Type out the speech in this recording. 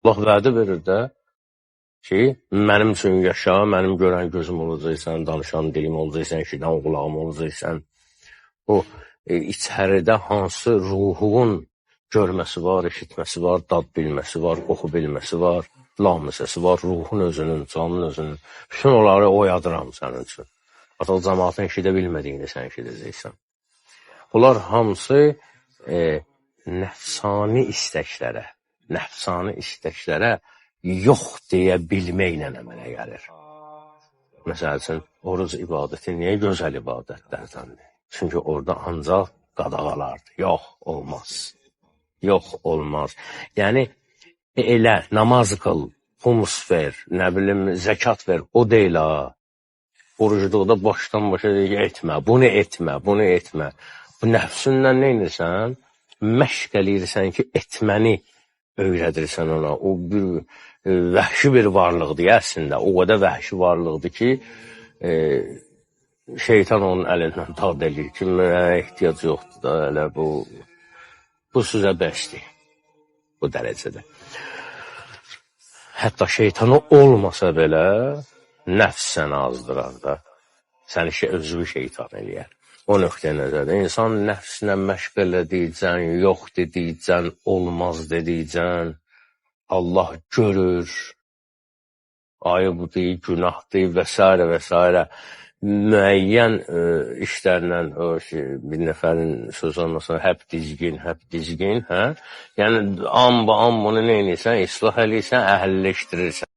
Allah vədi verir də ki, mənim üçün yaşa, mənim görən gözüm olacaqsan, danışan dilim olacaqsan, eşidən qulağım olacaqsan. O içəridə hansı ruhun görməsi var, eşitməsi var, dad bilməsi var, qoxu bilməsi var, lamisəsi var, ruhun özünün, canın özünün. Bütün onları oyadıram sənin üçün. Artıq cəmaatın eşidə bilmədiyini sən eşidəcəksən. Bunlar hamısı nəfsani istəklərə yox deyə bilməklə əmələ gəlir. Məsəl üçün, oruc ibadəti niyə gözəl ibadətlərdəndir? Çünki orada ancaq qadağalardır. Yox, olmaz. Yox, olmaz. Yəni, elə namaz qıl, xumus ver, nə bilim, zəkat ver, o deyil ha. Orucluqda başdan başa etmə, bunu etmə, bunu etmə. Bu nəfsünlə nə edirsən? Məşq eləyirsən ki, etməni öyrədirsən ona. O bir vəhşi bir varlıqdır əslində. O qədər vəhşi varlıqdır ki, şeytan onun əlindən dad eləyir ki, mənə ehtiyac yoxdur da, elə bu sizə bəsdir bu dərəcədə. Hətta şeytanı olmasa belə, nəfs səni azdırar da, səni özü şeytan eləyər. O nöqtə nəzərdə, insan nəfsinə məşq elədikcən, yox dedikcən, olmaz dedikcən, Allah görür, ayıbdır, günahdır və s. və s. Müəyyən işlərlə, bir nəfərin söz olmasına, həp dizgin, hə? Yəni, an bunu nə edirsən, islah eləyirsən, əhəlləşdirirsən.